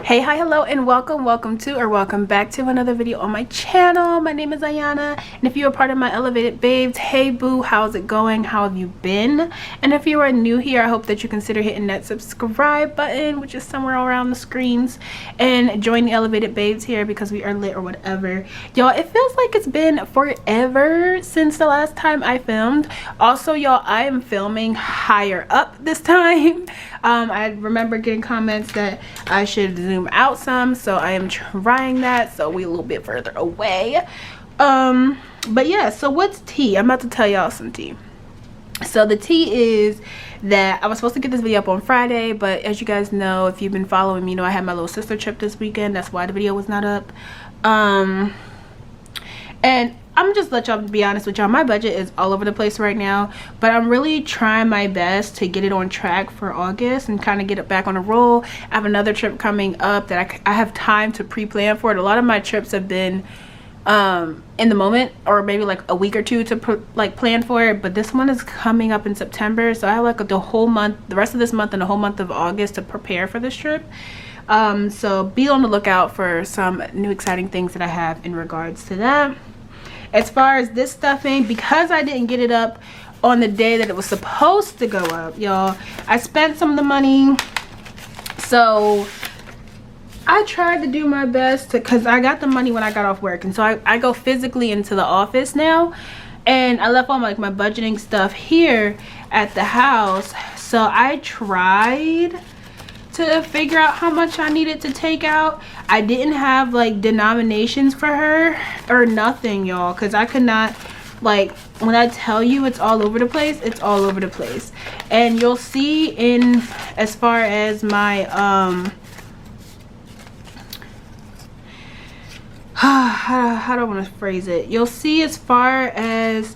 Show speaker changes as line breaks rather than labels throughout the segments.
Hey, hi, hello, and welcome back to another video on my channel. My name is Ayana, and if you are part of my Elevated Babes, hey boo, how's it going? How have you been? And if you are new here, I hope that you consider hitting that subscribe button, which is somewhere around the screens, and join the Elevated Babes here because we are lit or whatever. Y'all, it feels like it's been forever since the last time I filmed. Also, y'all, I am filming higher up this time. I remember getting comments that I should zoom out some, so I am trying that, so we're a little bit further away. But yeah, so what's tea? I'm about to tell y'all some tea. So the tea is that I was supposed to get this video up on Friday, but as you guys know, if you've been following me, you know I had my little sister trip this weekend. That's why the video was not up. And I'm just let y'all be honest with y'all, my budget is all over the place right now, but I'm really trying my best to get it on track for August and kind of get it back on a roll. I have another trip coming up that I have time to pre-plan for it. A lot of my trips have been in the moment, or maybe like a week or two to plan for it, but this one is coming up in September, so I have like the whole month, the rest of this month and the whole month of August to prepare for this trip. So be on the lookout for some new exciting things that I have in regards to that. As far as this stuffing, because I didn't get it up on the day that it was supposed to go up, y'all, I spent some of the money. So I tried to do my best to, because I got the money when I got off work, and so I go physically into the office now, and I left all my budgeting stuff here at the house. So I tried to figure out how much I needed to take out. I didn't have like denominations for her or nothing, y'all, because I could not, like, when I tell you it's all over the place, it's all over the place. And you'll see in, as far as my how do I want to phrase it, you'll see as far as,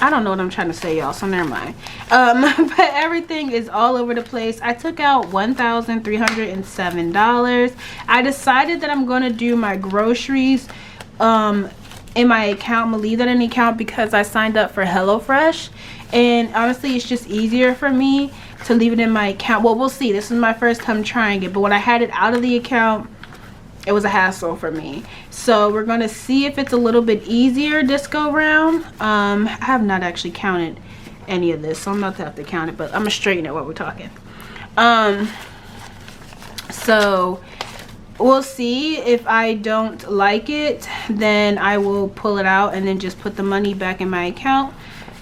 I don't know what I'm trying to say, y'all, so never mind. But everything is all over the place. I took out $1,307. I decided that I'm going to do my groceries in my account. I'm going to leave that in the account because I signed up for HelloFresh. And honestly, it's just easier for me to leave it in my account. Well, we'll see. This is my first time trying it. But when I had it out of the account, it was a hassle for me. So we're going to see if it's a little bit easier this go round. I have not actually counted any of this, so I'm about to have to count it, but I'm gonna straighten it while we're talking. So we'll see. If I don't like it, then I will pull it out and then just put the money back in my account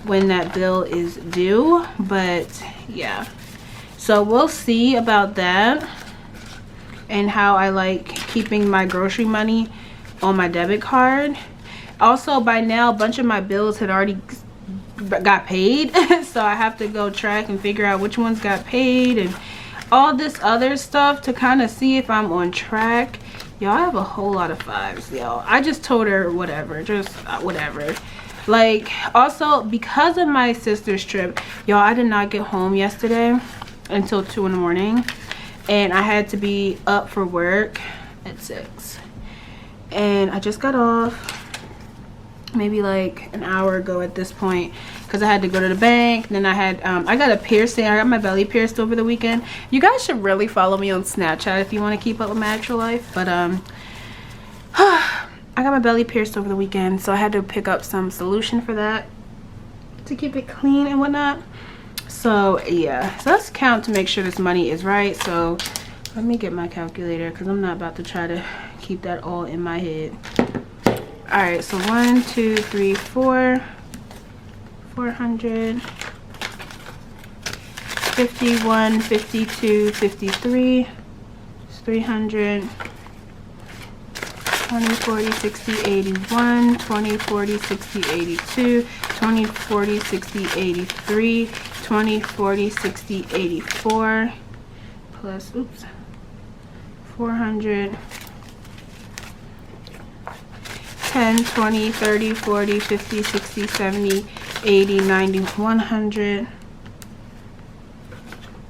when that bill is due. But yeah, so we'll see about that and how I like keeping my grocery money on my debit card. Also, by now a bunch of my bills had already got paid, so I have to go track and figure out which ones got paid and all this other stuff to kind of see if I'm on track. Y'all, I have a whole lot of fives, y'all. I just told her whatever, just whatever. Like, also because of my sister's trip, y'all, I did not get home yesterday until 2 in the morning, and I had to be up for work at 6, and I just got off maybe like an hour ago at this point because I had to go to the bank. Then I had I got a piercing. I got my belly pierced over the weekend. You guys should really follow me on Snapchat if you want to keep up with my actual life. But I got my belly pierced over the weekend, so I had to pick up some solution for that to keep it clean and whatnot. So yeah, so let's count to make sure this money is right. So let me get my calculator because I'm not about to try to keep that all in my head. All right, so 1, 2, 3, 4, 400, 51, 52, 53, 300, 20, 40, 60, 81, 20, 40, 60, 82, 20, 40, 60, 83, 20, 40, 60, 84, plus, oops, 400, 10, 20, 30, 40, 50, 60, 70, 80, 90, 100.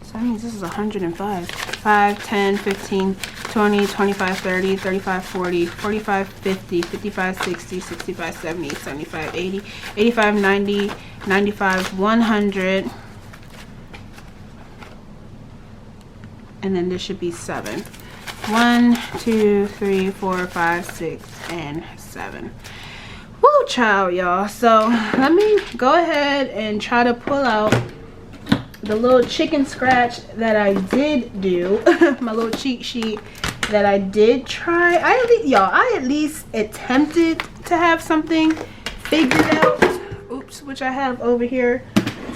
So that means this is 105. 5, 10, 15, 20, 25, 30, 35, 40, 45, 50, 55, 60, 65, 70, 75, 80, 85, 90, 95, 100, and then this should be 7. 1, 2, 3, 4, 5, 6, and 7. Woo, child, y'all. So let me go ahead and try to pull out the little chicken scratch that I did do. My little cheat sheet that I did try. I at least attempted to have something figured out. Oops, which I have over here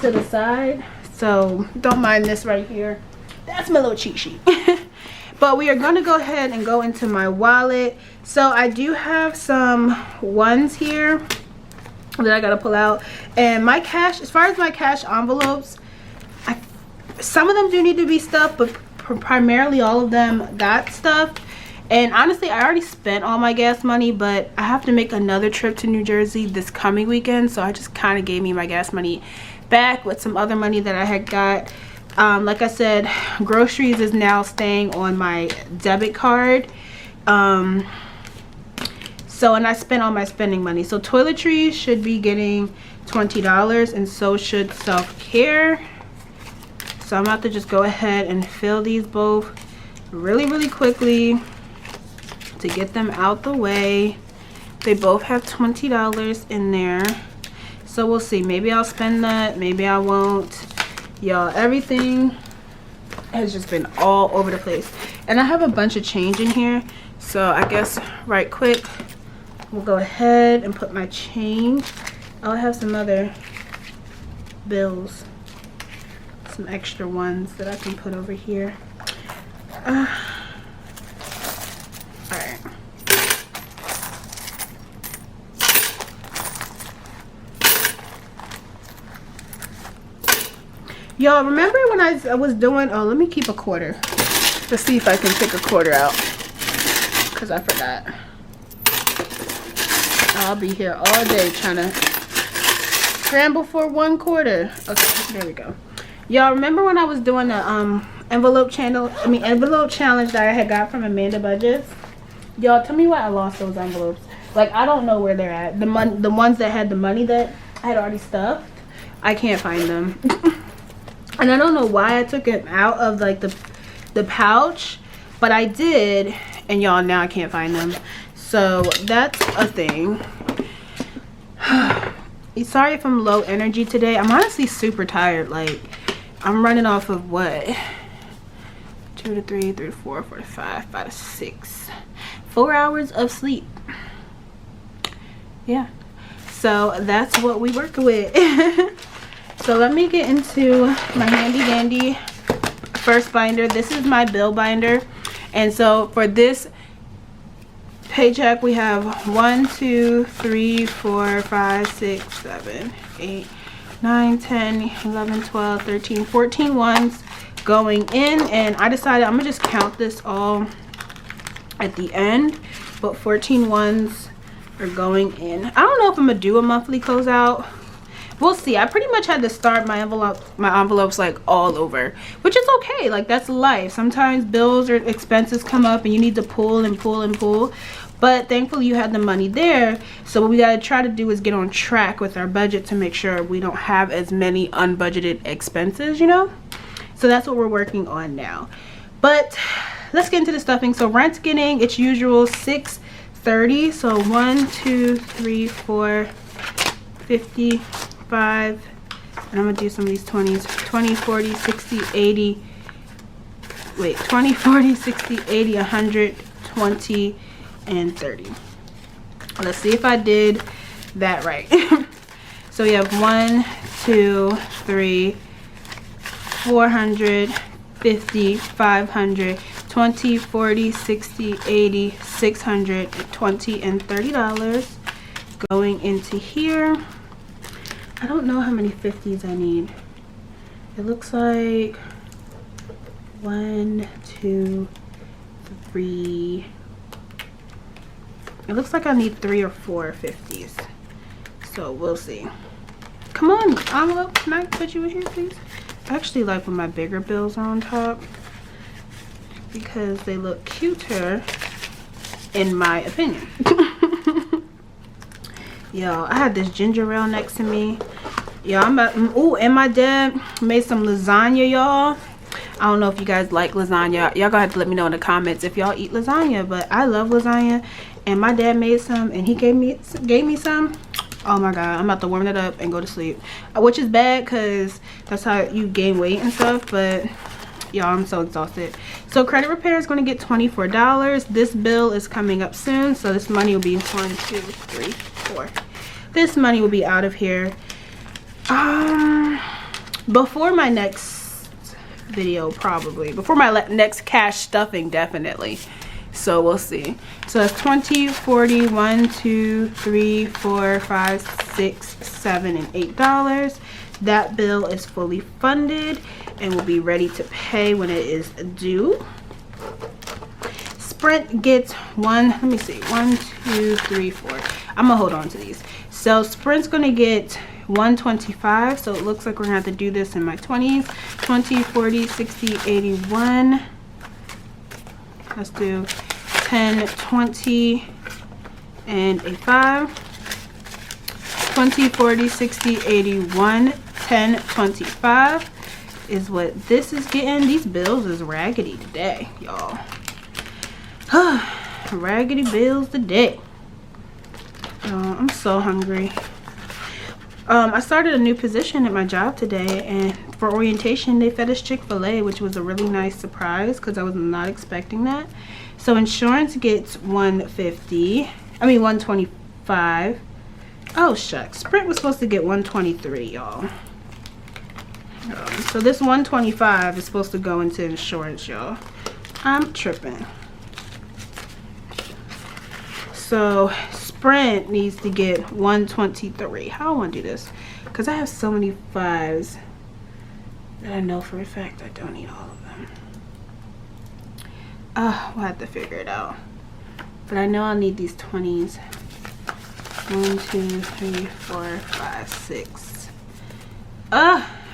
to the side. So don't mind this right here. That's my little cheat sheet. But we are going to go ahead and go into my wallet. So I do have some ones here that I got to pull out. And my cash, as far as my cash envelopes, some of them do need to be stuffed, but primarily all of them got stuffed. And honestly, I already spent all my gas money, but I have to make another trip to New Jersey this coming weekend. So I just kind of gave me my gas money back with some other money that I had got. Like I said, groceries is now staying on my debit card. And I spent all my spending money. So toiletries should be getting $20, and so should self-care. So I'm about to just go ahead and fill these both really quickly to get them out the way. They both have $20 in there. So we'll see. Maybe I'll spend that. Maybe I won't. Y'all, everything has just been all over the place. And I have a bunch of change in here. So I guess right quick, we'll go ahead and put my change. I'll have some other bills. Some extra ones that I can put over here. Alright. Y'all, remember when I was doing, oh, let me keep a quarter. Let's see if I can pick a quarter out, because I forgot. I'll be here all day trying to scramble for one quarter. Okay, there we go. Y'all remember when I was doing the envelope challenge that I had got from Amanda Budgets? Y'all, tell me why I lost those envelopes. Like, I don't know where they're at. The ones that had the money that I had already stuffed, I can't find them. And I don't know why I took it out of like the pouch, but I did, and y'all, now I can't find them. So that's a thing. Sorry if I'm low energy today. I'm honestly super tired. Like, I'm running off of what? 2 to 3, 3 to 4, 4 to 5, 5 to 6. 4 hours of sleep. Yeah. So that's what we work with. So let me get into my handy dandy first binder. This is my bill binder. And so for this paycheck, we have 1, 2, 3, 4, 5, 6, 7, 8, 9, 10, 11, 12, 13, 14 ones going in. And I decided I'm gonna just count this all at the end, but 14 ones are going in. I don't know if I'm gonna do a monthly closeout. We'll see. I pretty much had to start my envelopes like all over, which is okay. Like, that's life. Sometimes bills or expenses come up and you need to pull and pull and pull. But thankfully you had the money there. So what we got to try to do is get on track with our budget to make sure we don't have as many unbudgeted expenses, you know? So that's what we're working on now. But let's get into the stuffing. So rent's getting its usual $6.30. So 1, 2, 3, 4, 50, 5, and I'm gonna do some of these 20s. 20, 40, 60, 80. Wait, 20, 40, 60, 80, 100, 20, and 30. Let's see if I did that right. So we have 1, 2, 3, 400, 50, 500, 20, 40, 60, 80, 600, 20, and $30 going into here. I don't know how many 50s I need. It looks like 1, 2, 3. It looks like I need 3 or 4 50s. So we'll see. Come on, envelope. Can I put you in here, please? I actually like when my bigger bills are on top because they look cuter, in my opinion. Yo, I had this ginger ale next to me. Yeah, I'm about, oh, and my dad made some lasagna, y'all. I don't know if you guys like lasagna. Y'all gonna have to let me know in the comments if y'all eat lasagna, but I love lasagna. And my dad made some and he gave me some. Oh my god, I'm about to warm it up and go to sleep, which is bad because that's how you gain weight and stuff. But y'all, I'm so exhausted. So credit repair is going to get $24. This bill is coming up soon, so this money will be 1, 2, 3, 4. This money will be out of here before my next video, probably before my next cash stuffing, definitely. So we'll see. So that's 20, 40, 1, 2, 3, 4, 5, 6, 7, and $8. That bill is fully funded and will be ready to pay when it is due. Sprint gets let me see, 1, 2, 3, 4. I'm gonna hold on to these. So Sprint's gonna get $125. So it looks like we're gonna have to do this in my 20s. 20, 40, 60, 81. Let's do 10, 20, and a 5. 20, 40, 60, 81, 10, 25 is what this is getting. These bills is raggedy today, y'all. Raggedy bills today. I'm so hungry. I started a new position at my job today, and for orientation they fed us Chick-fil-A, which was a really nice surprise because I was not expecting that. So insurance gets $125. Oh shucks, Sprint was supposed to get $123, y'all. So this $125 is supposed to go into insurance, y'all. I'm tripping. So Sprint needs to get $123. How I want to do this? Because I have so many 5s that I know for a fact I don't need all of them. We'll have to figure it out. But I know I'll need these 20s. 1, 2, 3, 4, 5, 6.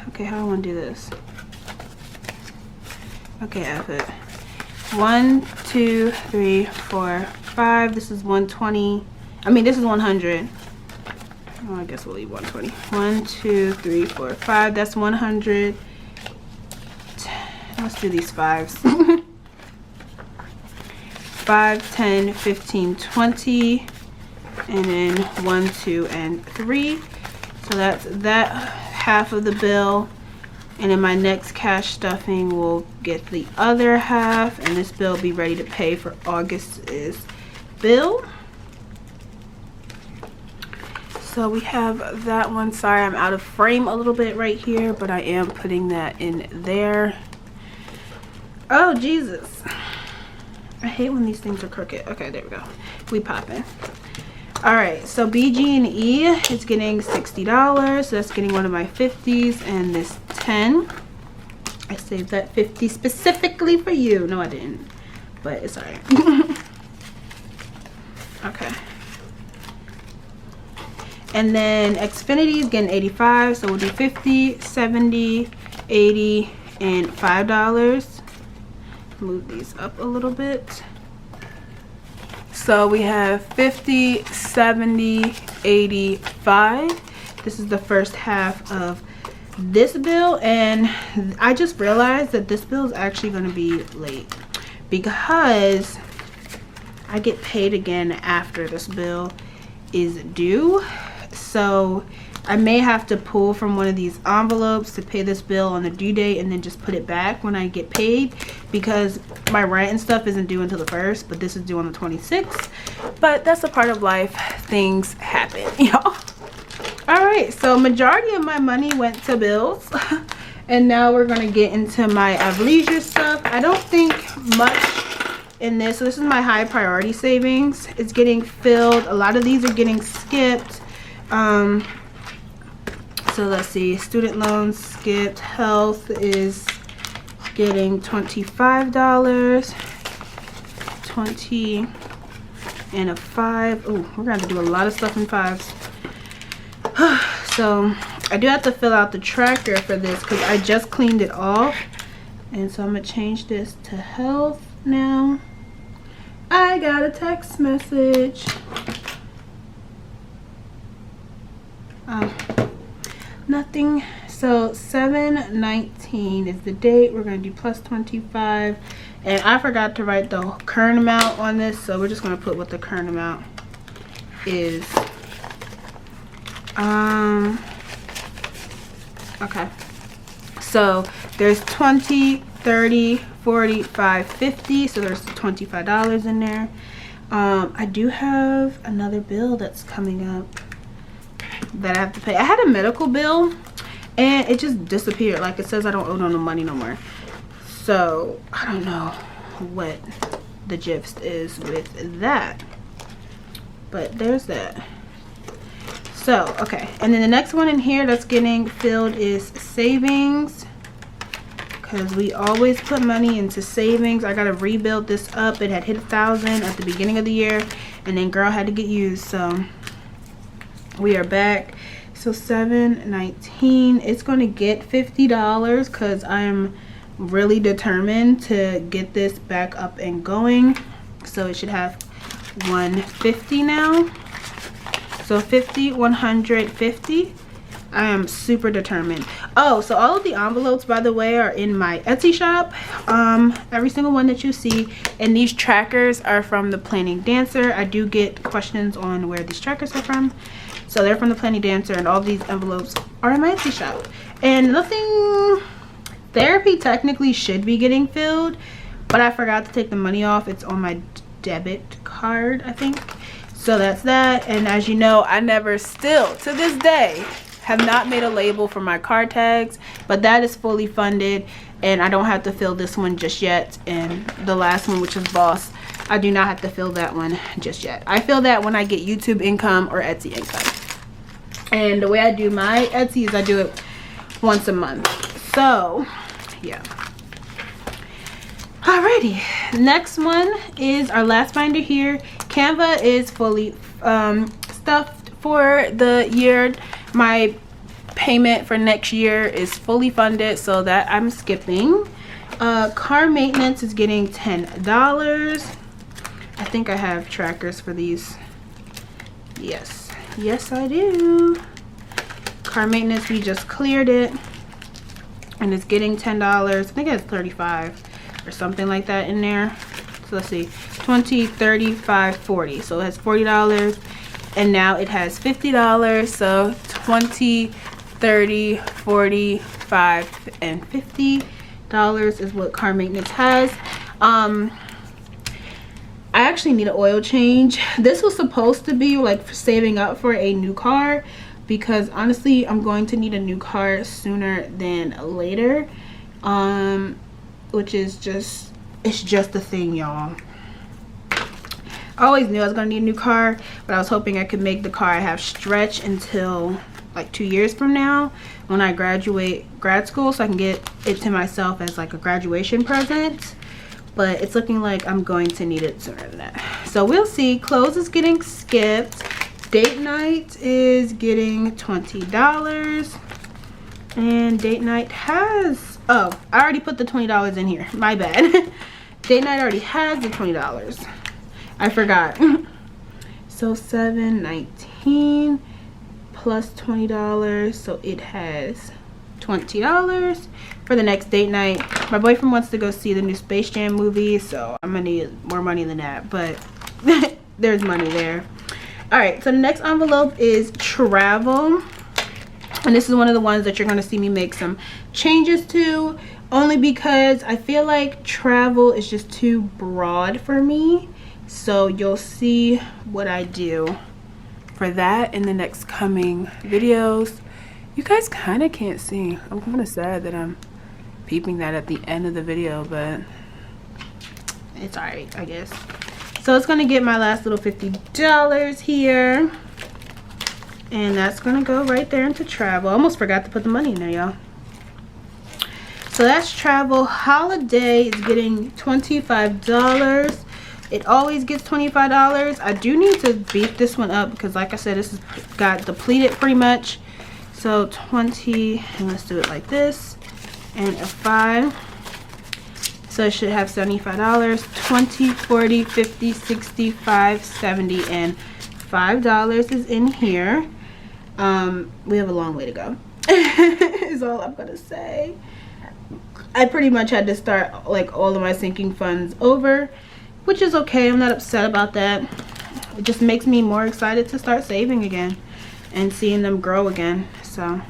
Okay, how do I want to do this? Okay, F it. 1, 2, 3, 4, 5. This is 120. I mean, this is 100. Oh, I guess we'll leave 120. 1, 2, 3, 4, 5. That's 100. Let's do these 5s. 5, 10, 15, 20. And then 1, 2, and 3. So that's that half of the bill. And in my next cash stuffing, we'll get the other half. And this bill will be ready to pay for August's bill. So we have that one. Sorry, I'm out of frame a little bit right here, but I am putting that in there. Oh, Jesus. I hate when these things are crooked. Okay, there we go. We popping. All right, so BG&E is getting $60. So that's getting one of my 50s and this 10. I saved that 50 specifically for you. No, I didn't, but it's all right. Okay. And then Xfinity is getting 85. So we'll do 50, 70, 80, and $5. Move these up a little bit. So we have 50, 70, 85. This is the first half of this bill, and I just realized that this bill is actually going to be late because I get paid again after this bill is due. So I may have to pull from one of these envelopes to pay this bill on the due date and then just put it back when I get paid, because my rent and stuff isn't due until the 1st, but this is due on the 26th. But that's a part of life. Things happen, y'all. All right, so majority of my money went to bills. And now we're gonna get into my athleisure stuff. I don't think much in this. So this is my high priority savings. It's getting filled. A lot of these are getting skipped. So let's see, student loans skipped. Health is getting $25, 20, and a 5. Oh, we're gonna have to do a lot of stuff in 5s. So I do have to fill out the tracker for this because I just cleaned it off. And so I'm gonna change this to health now. I got a text message. nothing. So 7/19 is the date. We're going to do plus 25, and I forgot to write the current amount on this, so we're just going to put what the current amount is. Okay, so there's 20, 30, 45, 50, so there's $25 in there. I do have another bill that's coming up that I have to pay. I had a medical bill and it just disappeared. Like, it says I don't owe no money no more. So I don't know what the gist is with that, but there's that. So okay, and then the next one in here that's getting filled is savings, because we always put money into savings. I gotta rebuild this up. It had hit 1,000 at the beginning of the year, and then girl had to get used, so we are back. So 7/19, it's gonna get $50 because I'm really determined to get this back up and going. So it should have 150 now. So 50, 150. I am super determined. Oh, so all of the envelopes, by the way, are in my Etsy shop. Every single one that you see, and these trackers are from the Planning Dancer. I do get questions on where these trackers are from, so they're from the Planning Dancer, and all these envelopes are in my Etsy shop. And nothing, therapy technically should be getting filled, but I forgot to take the money off. It's on my debit card, I think. So that's that. And as you know, I never, still to this day, have not made a label for my card tags, but that is fully funded and I don't have to fill this one just yet. And the last one, which is Boss, I do not have to fill that one just yet. I fill that when I get YouTube income or Etsy income. And the way I do my Etsy is I do it once a month. So yeah. Alrighty, next one is our last binder here. Canva is fully stuffed for the year. My payment for next year is fully funded, so that I'm skipping. Car maintenance is getting $10. I think I have trackers for these. Yes, yes I do. Car maintenance, we just cleared it, and it's getting $10. I think it has 35 or something like that in there. So let's see, 20, 35, 40. So it has $40, and now it has $50. So 20, 30, 45, and $50 is what car maintenance has. I actually need an oil change. This was supposed to be like saving up for a new car, because honestly I'm going to need a new car sooner than later, which is just, it's just a thing, y'all. I always knew I was gonna need a new car, but I was hoping I could make the car I have stretch until like 2 years from now when I graduate grad school, so I can get it to myself as like a graduation present. But it's looking like I'm going to need it sooner than that, so we'll see. Clothes is getting skipped. Date night is getting $20, and date night has, oh, I already put the $20 in here, my bad. Date night already has the $20. I forgot. So 7/19 plus $20, so it has $20 for the next date night. My boyfriend wants to go see the new Space Jam movie, so I'm gonna need more money than that, but there's money there. All right, so the next envelope is travel, and this is one of the ones that you're going to see me make some changes to, only because I feel like travel is just too broad for me. So you'll see what I do for that in the next coming videos. You guys kind of can't see. I'm kind of sad that I'm peeping that at the end of the video, but it's all right, I guess. So it's gonna get my last little $50 here, and that's gonna go right there into travel. I almost forgot to put the money in there, y'all. So that's travel. Holiday is getting $25. It always gets $25. I do need to beef this one up because, like I said, this has got depleted pretty much. So 20, and let's do it like this, and a 5. So it should have $75, 20, 40, 50, 65, 70, and $5 is in here. We have a long way to go. is all I'm gonna say. I pretty much had to start like all of my sinking funds over, which is okay. I'm not upset about that. It just makes me more excited to start saving again and seeing them grow again. So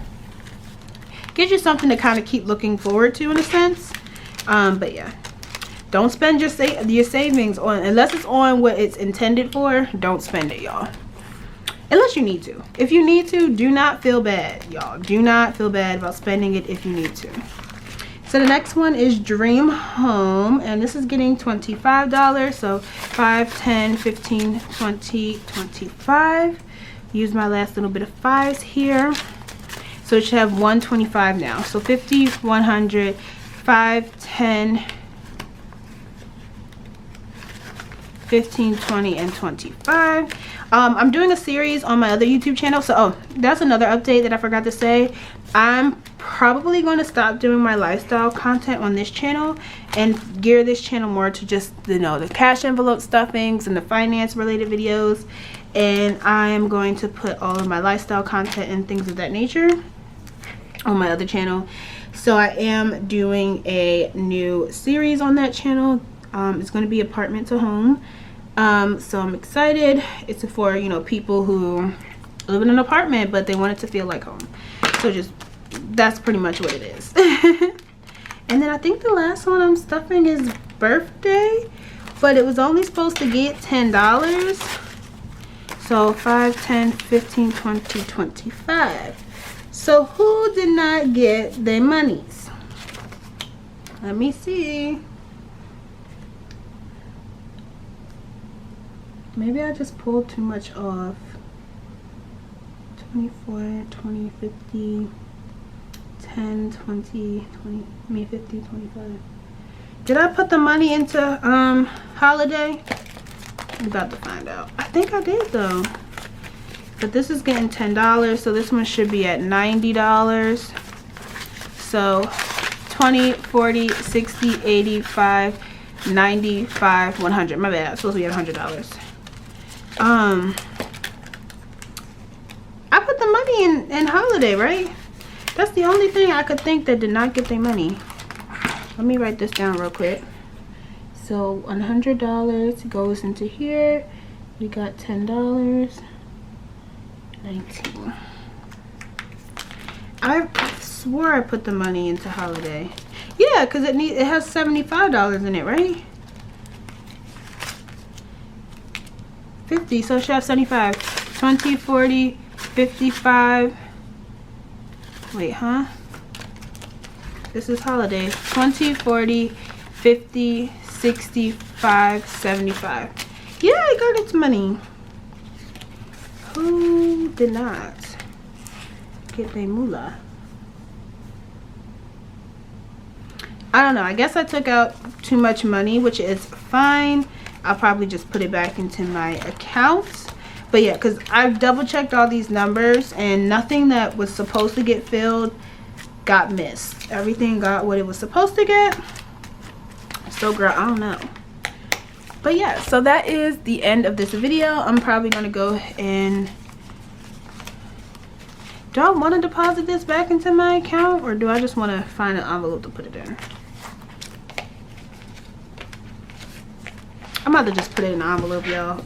gives you something to kind of keep looking forward to in a sense. But yeah, don't spend your savings on, unless it's on what it's intended for. Don't spend it, y'all, unless you need to. If you need to, do not feel bad, y'all. Do not feel bad about spending it if you need to. So the next one is Dream Home, and this is getting $25. So 5, 10, 15, 20, 25. Use my last little bit of 5s here. So it should have 125 now. So 50, 100, 5, 10, 15, 20, and 25. I'm doing a series on my other YouTube channel. So, oh, that's another update that I forgot to say. I'm probably going to stop doing my lifestyle content on this channel and gear this channel more to just, you know, the cash envelope stuffings and the finance related videos. And I am going to put all of my lifestyle content and things of that nature on my other channel. So I am doing a new series on that channel. It's going to be apartment to home. So I'm excited. It's for, you know, people who live in an apartment but they want it to feel like home. So just, that's pretty much what it is. And then I think the last one I'm stuffing is birthday, but it was only supposed to get $10. So 5, 10, 15, 20, 25. So who did not get their monies? Let me see. Maybe I just pulled too much off. 24, 20, 50, 10, 20, 20, I mean 50, 25. Did I put the money into holiday? I'm about to find out. I think I did though. But this is getting $10, so this one should be at $90. So 20, 40, 60, 85, 95, 100. My bad, it's supposed to be at $100. I put the money in holiday, right? That's the only thing I could think that did not get their money. Let me write this down real quick. So $100 goes into here. We got $10. 19. I swore I put the money into holiday. Yeah, because it has $75 in it, right? 50, so it should have 75. 20, 40, 55. Wait, huh? This is holiday. 20, 40, 50, 65, 75. Yeah, I got its money. Who did not get their moolah? I don't know. I guess I took out too much money, which is fine. I'll probably just put it back into my account. But yeah, because I've double checked all these numbers and nothing that was supposed to get filled got missed. Everything got what it was supposed to get. So girl, I don't know. But yeah, so that is the end of this video. I'm probably going to go and... Do I want to deposit this back into my account, or do I just want to find an envelope to put it in? I'm about to just put it in an envelope, y'all.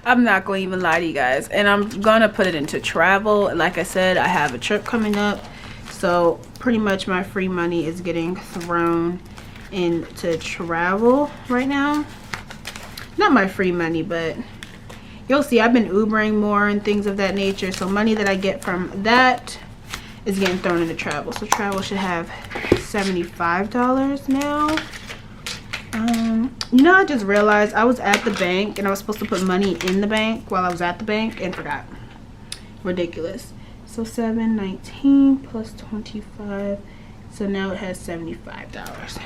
I'm not going to even lie to you guys. And I'm going to put it into travel. Like I said, I have a trip coming up. So pretty much my free money is getting thrown into travel right now. Not my free money, but you'll see I've been Ubering more and things of that nature. So money that I get from that is getting thrown into travel. So travel should have $75 now. You know, I just realized I was at the bank and I was supposed to put money in the bank while I was at the bank and forgot. Ridiculous. So 719 plus 25. So now it has $75.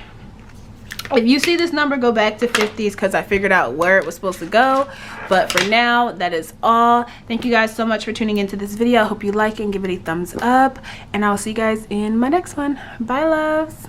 If you see this number go back to 50s, because I figured out where it was supposed to go. But for now, that is all. Thank you guys so much for tuning into this video. I hope you like it and give it a thumbs up. And I'll see you guys in my next one. Bye, loves.